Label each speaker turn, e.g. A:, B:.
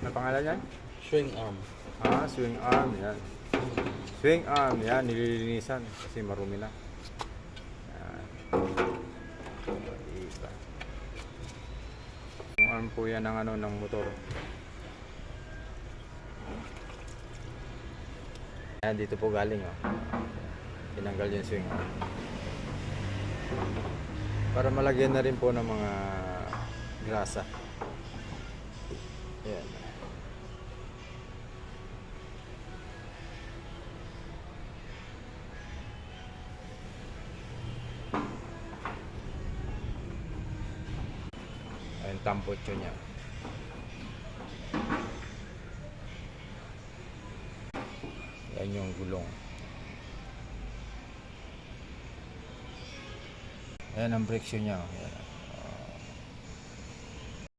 A: Ano pangalan yan?
B: Swing arm.
A: Swing arm. Yan. Swing arm. Yan, nililinisan kasi marumi na. Yan. Iba. Yung arm po yan ng, ng motor. Yan, dito po galing. Oh. Tinanggal yung swing arm. Para malagyan na rin po ng mga grasa. Yan. Ayun, tambotso niya. Yan yung gulong. Ayan ang brake shoe niya. Ayan.